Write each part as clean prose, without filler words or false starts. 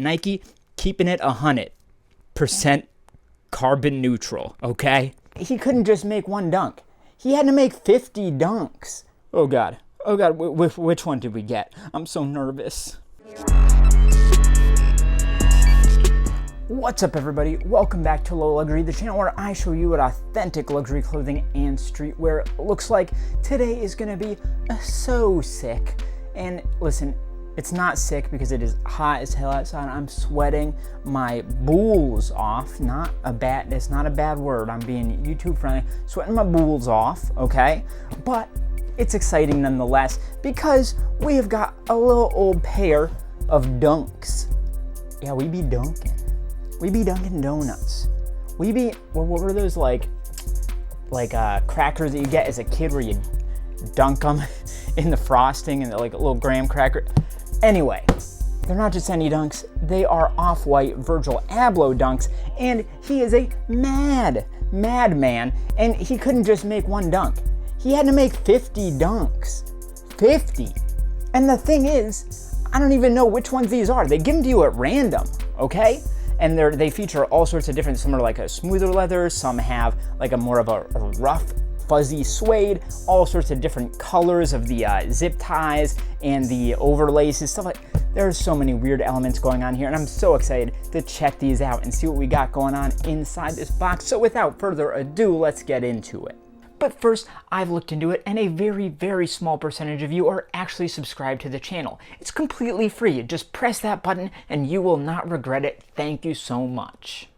Nike keeping it 100% carbon neutral, okay? He couldn't just make one dunk. He had to make 50 dunks. Oh God, which one did we get? I'm so nervous. What's up, everybody? Welcome back to Low Luxury, the channel where I show you what authentic luxury clothing and streetwear looks like. Today is gonna be so sick. And listen, it's not sick because it is hot as hell outside. I'm sweating my bools off. It's not a bad word. I'm being YouTube friendly. Sweating my bools off, okay? But it's exciting nonetheless because we have got a little old pair of dunks. Yeah, we be dunking. We be dunking donuts. We be, what were those like crackers that you get as a kid where you dunk them in the frosting and they're like a little graham cracker? Anyway, they're not just any dunks, they are off-white Virgil Abloh dunks, and he is a madman, and he couldn't just make one dunk. He had to make 50 dunks. 50. And the thing is, I don't even know which ones these are. They give them to you at random, okay? And they feature all sorts of different, some are like a smoother leather, some have like a more of a rough, fuzzy suede, all sorts of different colors of the zip ties and the overlaces, stuff like, there's so many weird elements going on here, and I'm so excited to check these out and see what we got going on inside this box. So without further ado, let's get into it. But first, I've looked into it, and a very small percentage of you are actually subscribed to the channel. It's completely free. Just press that button and you will not regret it. Thank you so much.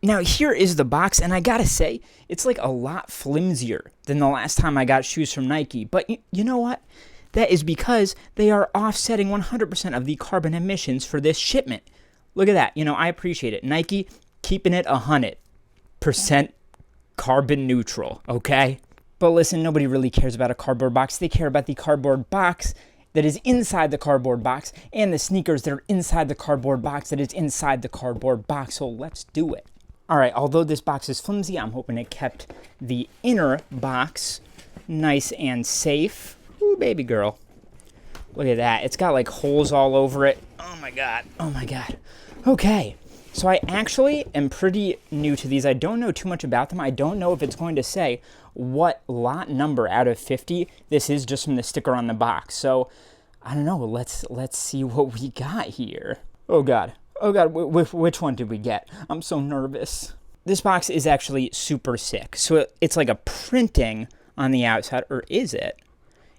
Now here is the box, and I gotta say, it's like a lot flimsier than the last time I got shoes from Nike. But you know what? That is because they are offsetting 100% of the carbon emissions for this shipment. Look at that. You know, I appreciate it. Nike keeping it 100% carbon neutral, okay? But listen, nobody really cares about a cardboard box. They care about the cardboard box that is inside the cardboard box and the sneakers that are inside the cardboard box that is inside the cardboard box. So let's do it. All right, although this box is flimsy, I'm hoping it kept the inner box nice and safe. Ooh, baby girl. Look at that. It's got like holes all over it. Oh my God. Oh my God. Okay. So I actually am pretty new to these. I don't know too much about them. I don't know if it's going to say what lot number out of 50 this is just from the sticker on the box. So I don't know. Let's see what we got here. Oh God. Oh God, which one did we get? I'm so nervous. This box is actually super sick. So it's like a printing on the outside, or is it?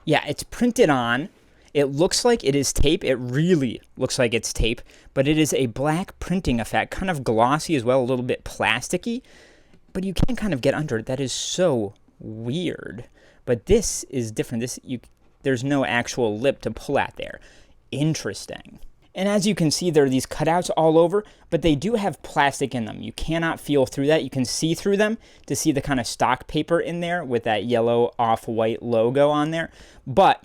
Yeah, it's printed on. It looks like it is tape. It really looks like it's tape, but it is a black printing effect, kind of glossy as well, a little bit plasticky, but you can kind of get under it. That is so weird. But this is different. There's no actual lip to pull at there. Interesting. And as you can see, there are these cutouts all over, but they do have plastic in them. You cannot feel through that. You can see through them to see the kind of stock paper in there with that yellow off-white logo on there. But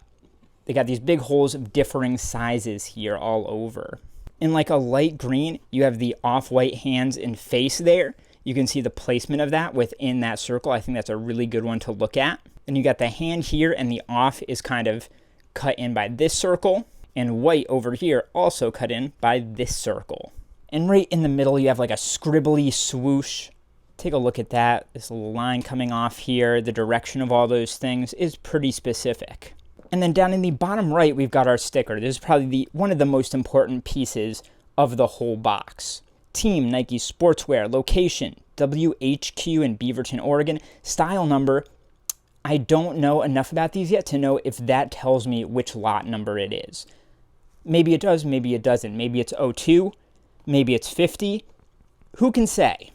they got these big holes of differing sizes here all over. In like a light green, you have the off-white hands and face there. You can see the placement of that within that circle. I think that's a really good one to look at. And you got the hand here, and the off is kind of cut in by this circle. And white over here also cut in by this circle. And right in the middle, you have like a scribbly swoosh. Take a look at that. This little line coming off here. The direction of all those things is pretty specific. And then down in the bottom right, we've got our sticker. This is probably one of the most important pieces of the whole box. Team, Nike Sportswear, location, WHQ in Beaverton, Oregon. Style number, I don't know enough about these yet to know if that tells me which lot number it is. Maybe it does, maybe it doesn't. Maybe it's 02, maybe it's 50. Who can say?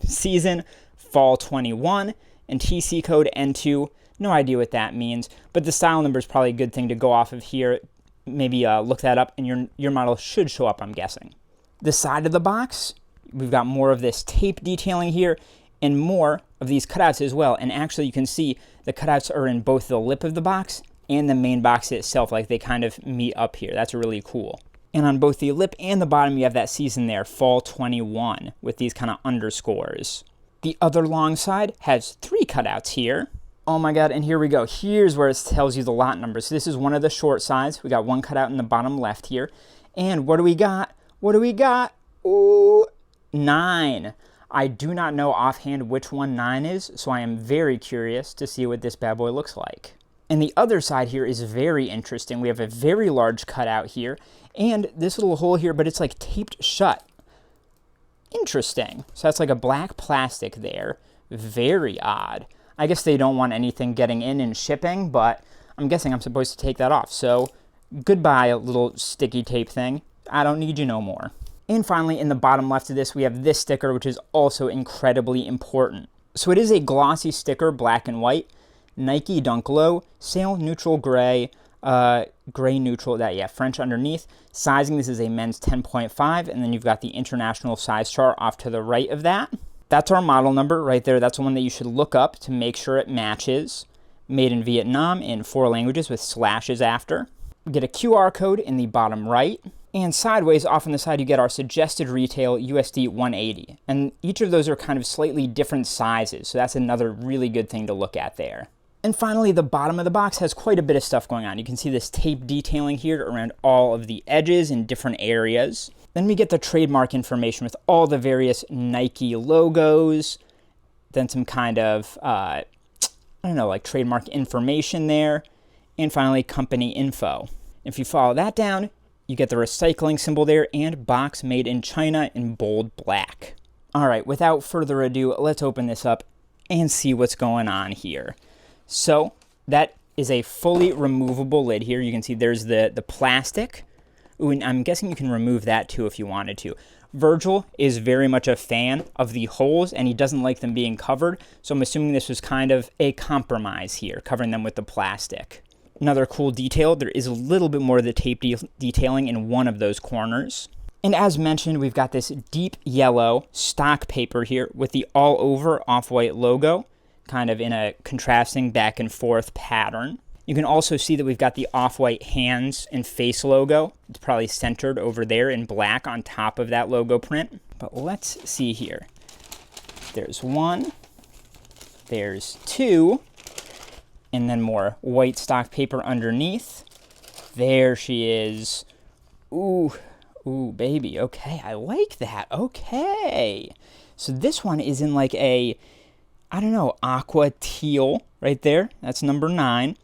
Season, fall 21, and TC code N2. No idea what that means, but the style number is probably a good thing to go off of here. Maybe look that up, and your model should show up, I'm guessing. The side of the box, we've got more of this tape detailing here, and more of these cutouts as well. And actually, you can see the cutouts are in both the lip of the box and the main box itself, like they kind of meet up here. That's really cool. And on both the lip and the bottom, you have that season there, fall 21, with these kind of underscores. The other long side has 3 cutouts here. Oh my God, and here we go. Here's where it tells you the lot number. So this is one of the short sides. We got one cutout in the bottom left here. And what do we got? What do we got? Ooh, 9. I do not know offhand which one 9 is, so I am very curious to see what this bad boy looks like. And the other side here is very interesting. We have a very large cutout here, and this little hole here, but it's like taped shut. Interesting. So that's like a black plastic there. Very odd. I guess they don't want anything getting in and shipping, but I'm guessing I'm supposed to take that off. So goodbye, little sticky tape thing. I don't need you no more. And finally, in the bottom left of this, we have this sticker, which is also incredibly important. So it is a glossy sticker, black and white. Nike Dunk Low, sail neutral gray, gray neutral, French underneath. Sizing, this is a men's 10.5, and then you've got the international size chart off to the right of that. That's our model number right there. That's the one that you should look up to make sure it matches. Made in Vietnam in 4 languages with slashes after. We get a QR code in the bottom right. And sideways, off on the side, you get our suggested retail USD 180. And each of those are kind of slightly different sizes, so that's another really good thing to look at there. And finally, the bottom of the box has quite a bit of stuff going on. You can see this tape detailing here around all of the edges in different areas. Then we get the trademark information with all the various Nike logos, then some kind of, I don't know, like trademark information there, and finally, company info. If you follow that down, you get the recycling symbol there and box made in China in bold black. All right, without further ado, let's open this up and see what's going on here. So that is a fully removable lid here. You can see there's the plastic. Ooh, and I'm guessing you can remove that too if you wanted to. Virgil is very much a fan of the holes, and he doesn't like them being covered. So I'm assuming this was kind of a compromise here, covering them with the plastic. Another cool detail, there is a little bit more of the tape detailing in one of those corners. And as mentioned, we've got this deep yellow stock paper here with the all over off-white logo, kind of in a contrasting back and forth pattern. You can also see that we've got the off-white hands and face logo. It's probably centered over there in black on top of that logo print. But let's see here. There's 1, there's 2, and then more white stock paper underneath. There she is. Ooh, baby. Okay, I like that. Okay. So this one is in like a, I don't know, aqua teal right there. That's number 9.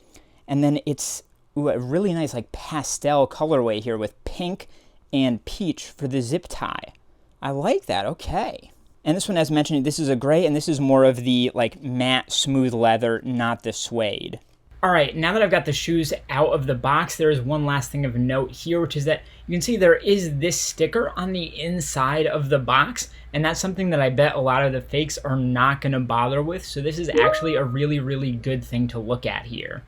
And then it's a really nice like pastel colorway here with pink and peach for the zip tie. I like that. Okay. And this one, as mentioned, this is a gray, and this is more of the like matte smooth leather, not the suede. All right, now that I've got the shoes out of the box, there is one last thing of note here, which is that you can see there is this sticker on the inside of the box, and that's something that I bet a lot of the fakes are not going to bother with. So this is actually a really, really good thing to look at here.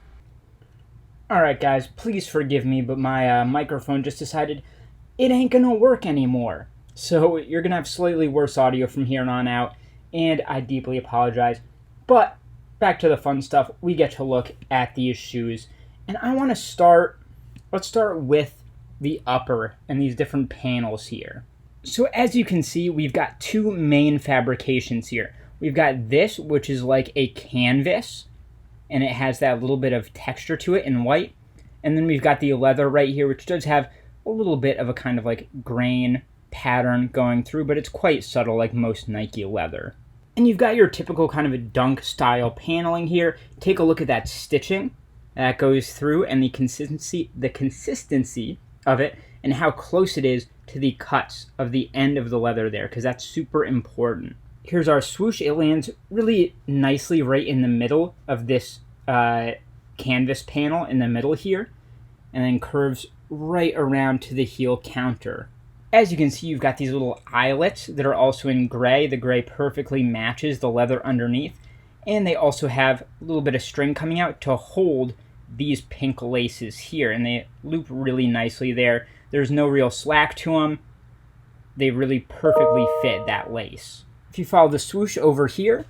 All right, guys, please forgive me, but my microphone just decided it ain't going to work anymore. So you're going to have slightly worse audio from here on out, and I deeply apologize. But back to the fun stuff. We get to look at these shoes, and I want to let's start with the upper and these different panels here. So as you can see, we've got 2 main fabrications here. We've got this, which is like a canvas, and it has that little bit of texture to it in white. And then we've got the leather right here, which does have a little bit of a kind of like grain pattern going through, but it's quite subtle like most Nike leather. And you've got your typical kind of a dunk style paneling here. Take a look at that stitching that goes through and the consistency of it and how close it is to the cuts of the end of the leather there, because that's super important. Here's our swoosh. It lands really nicely right in the middle of this canvas panel in the middle here, and then curves right around to the heel counter. As you can see, you've got these little eyelets that are also in gray. The gray perfectly matches the leather underneath. And they also have a little bit of string coming out to hold these pink laces here. And they loop really nicely there. There's no real slack to them. They really perfectly fit that lace. If you follow the swoosh over here,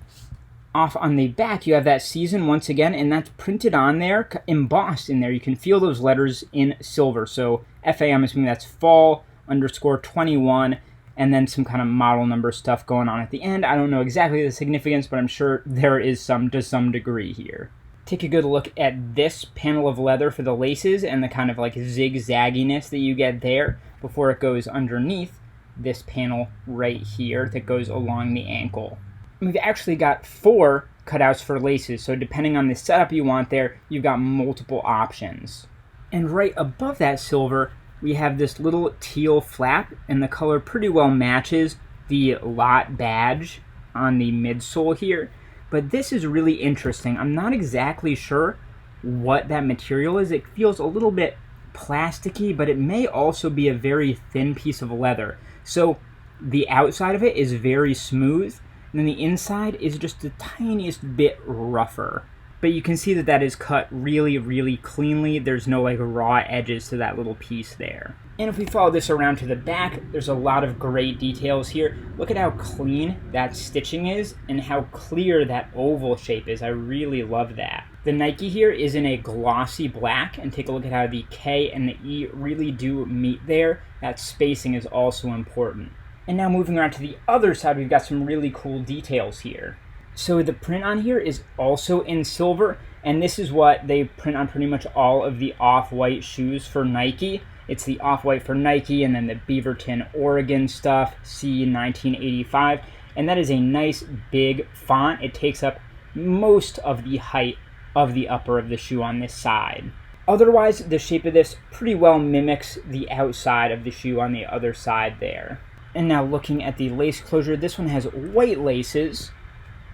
off on the back, you have that season once again, and that's printed on there, embossed in there. You can feel those letters in silver. So FA, I'm assuming that's fall _21, and then some kind of model number stuff going on at the end. I don't know exactly the significance, but I'm sure there is some to some degree here. Take a good look at this panel of leather for the laces and the kind of like zigzagginess that you get there before it goes underneath this panel right here that goes along the ankle. And we've actually got 4 cutouts for laces, so depending on the setup you want there, you've got multiple options. And right above that silver, we have this little teal flap, and the color pretty well matches the lot badge on the midsole here. But this is really interesting. I'm not exactly sure what that material is. It feels a little bit plasticky, but it may also be a very thin piece of leather. So the outside of it is very smooth, and then the inside is just the tiniest bit rougher. But you can see that that is cut really, really cleanly. There's no like raw edges to that little piece there. And if we follow this around to the back, there's a lot of great details here. Look at how clean that stitching is and how clear that oval shape is. I really love that. The Nike here is in a glossy black, and take a look at how the K and the E really do meet there. That spacing is also important. And now moving around to the other side, we've got some really cool details here. So the print on here is also in silver, and this is what they print on pretty much all of the off-white shoes for Nike. It's the off-white for Nike, and then the Beaverton Oregon stuff, C1985, and that is a nice big font. It takes up most of the height of the upper of the shoe on this side. Otherwise, the shape of this pretty well mimics the outside of the shoe on the other side there. And now looking at the lace closure, this one has white laces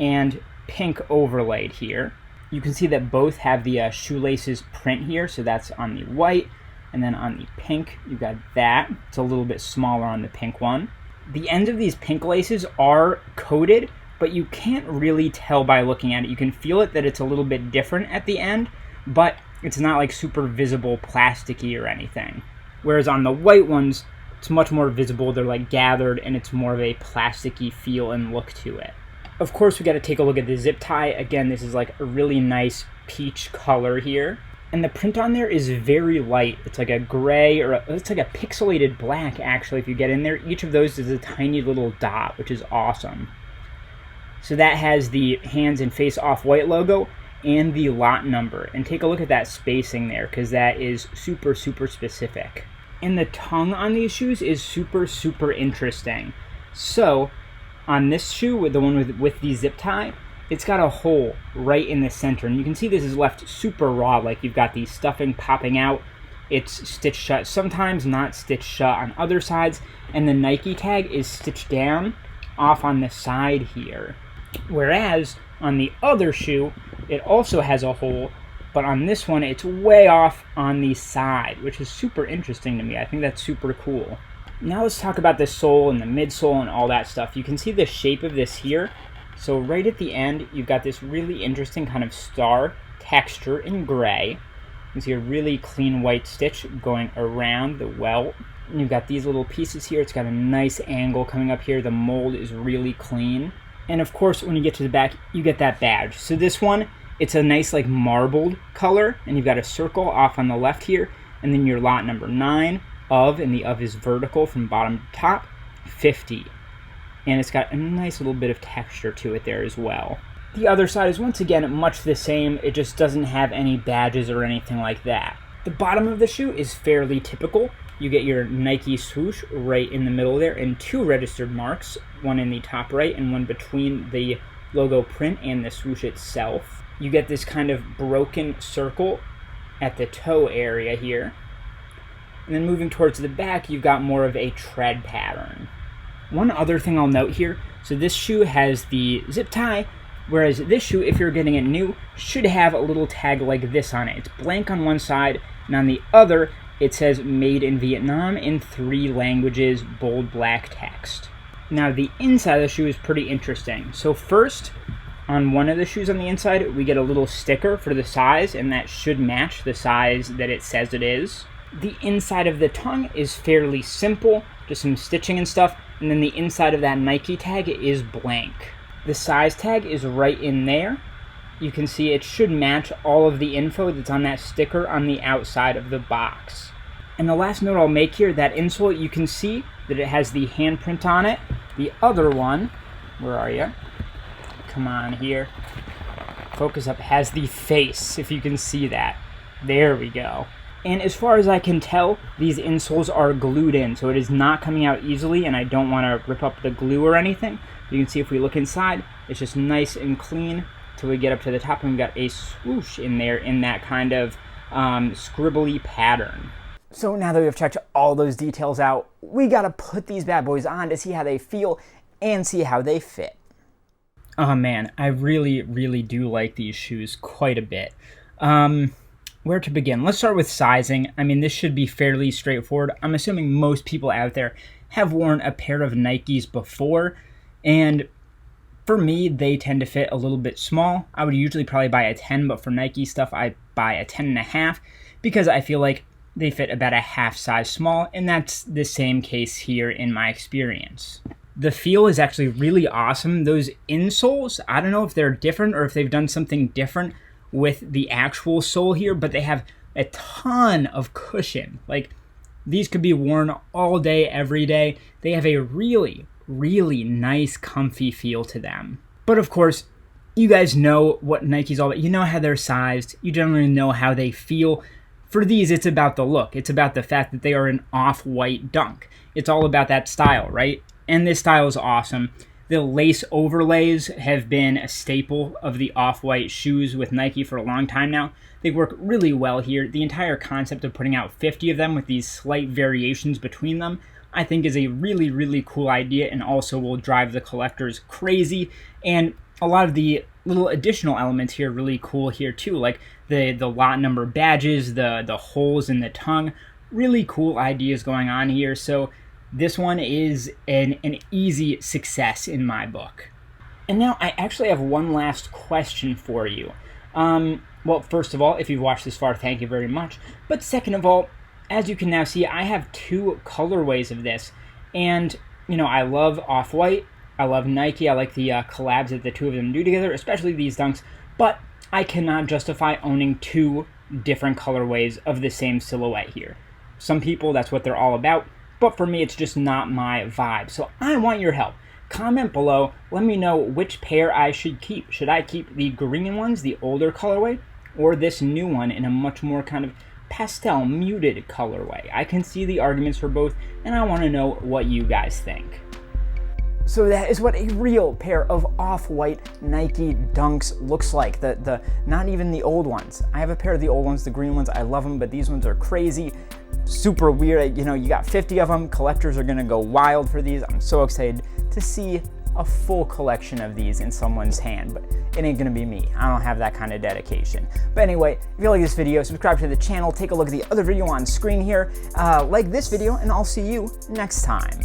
and pink overlaid here. You can see that both have the shoelaces print here, so that's on the white, and then on the pink, you got that. It's a little bit smaller on the pink one. The ends of these pink laces are coated, but you can't really tell by looking at it. You can feel it that it's a little bit different at the end, but it's not like super visible plasticky or anything. Whereas on the white ones, it's much more visible. They're like gathered, and it's more of a plasticky feel and look to it. Of course, we got to take a look at the zip tie. Again, this is like a really nice peach color here. And the print on there is very light. It's like a gray, or it's like a pixelated black, actually, if you get in there. Each of those is a tiny little dot, which is awesome. So that has the hands and face off-white logo and the lot number. And take a look at that spacing there, because that is super, super specific. And the tongue on these shoes is super, super interesting. So on this shoe, the one with the zip tie, it's got a hole right in the center. And you can see this is left super raw, like you've got the stuffing popping out. It's stitched shut sometimes, not stitched shut on other sides. And the Nike tag is stitched down off on the side here. Whereas on the other shoe, it also has a hole, but on this one, it's way off on the side, which is super interesting to me. I think that's super cool. Now let's talk about the sole and the midsole and all that stuff. You can see the shape of this here. So right at the end, you've got this really interesting kind of star texture in gray. You can see a really clean white stitch going around the welt. And you've got these little pieces here. It's got a nice angle coming up here. The mold is really clean. And of course, when you get to the back, you get that badge. So this one, it's a nice like marbled color, and you've got a circle off on the left here, and then your lot number 9 of, and the of is vertical from bottom to top, 50. And it's got a nice little bit of texture to it there as well. The other side is once again much the same. It just doesn't have any badges or anything like that. The bottom of the shoe is fairly typical. You get your Nike swoosh right in the middle there, and 2 registered marks, one in the top right and one between the logo print and the swoosh itself. You get this kind of broken circle at the toe area here. And then moving towards the back, you've got more of a tread pattern. One other thing I'll note here, so this shoe has the zip tie, whereas this shoe, if you're getting it new, should have a little tag like this on it. It's blank on one side, and on the other, it says Made in Vietnam in 3 languages, bold black text. Now the inside of the shoe is pretty interesting. So first, on one of the shoes on the inside, we get a little sticker for the size, and that should match the size that it says it is. The inside of the tongue is fairly simple, just some stitching and stuff, and then the inside of that Nike tag is blank. The size tag is right in there. You can see it should match all of the info that's on that sticker on the outside of the box. And the last note I'll make here, that insole, you can see that it has the handprint on it. The other one, where are you? Come on here. focus up, has the face, if you can see that. There we go. And as far as I can tell, these insoles are glued in, so it is not coming out easily, and I don't want to rip up the glue or anything. You can see if we look inside, it's just nice and clean till we get up to the top, and we've got a swoosh in there in that kind of scribbly pattern. So now that we've checked all those details out, we gotta put these bad boys on to see how they feel and see how they fit. Oh man, I really, really do like these shoes quite a bit. Where to begin? Let's start with sizing. I mean, this should be fairly straightforward. I'm assuming most people out there have worn a pair of Nikes before, and for me, they tend to fit a little bit small. I would usually probably buy a 10, but for Nike stuff, I buy a 10.5 because I feel like they fit about a half size small, and that's the same case here in my experience. The feel is actually really awesome. Those insoles, I don't know if they're different or if they've done something different with the actual sole here, but they have a ton of cushion. Like, these could be worn all day, every day. They have a really, really nice, comfy feel to them. But of course, you guys know what Nike's all about. You know how they're sized. You generally know how they feel. For these, it's about the look. It's about the fact that they are an off-white dunk. It's all about that style, right? And this style is awesome. The lace overlays have been a staple of the off-white shoes with Nike for a long time now. They work really well here. The entire concept of putting out 50 of them with these slight variations between them, I think is a really, really cool idea, and also will drive the collectors crazy. And a lot of the little additional elements here are really cool here too, like the lot number badges, the holes in the tongue. Really cool ideas going on here. So this one is an easy success in my book. And now I actually have one last question for you. Well, first of all, if you've watched this far, thank you very much. But second of all, as you can now see, I have two colorways of this. And, you know, I love Off-White. I love Nike. I like the collabs that the two of them do together, especially these dunks. But I cannot justify owning two different colorways of the same silhouette here. Some people, that's what they're all about. But for me, it's just not my vibe. So I want your help. Comment below. Let me know which pair I should keep. Should I keep the green ones, the older colorway, or this new one in a much more kind of pastel, muted colorway? I can see the arguments for both, and I want to know what you guys think. So that is what a real pair of off-white Nike dunks looks like. The not even the old ones. I have a pair of the old ones, the green ones. I love them, but these ones are crazy. Super weird. You know, you got 50 of them. Collectors are gonna go wild for these. I'm so excited to see a full collection of these in someone's hand, but it ain't gonna be me. I don't have that kind of dedication. But anyway, if you like this video, subscribe to the channel, take a look at the other video on screen here, like this video, and I'll see you next time.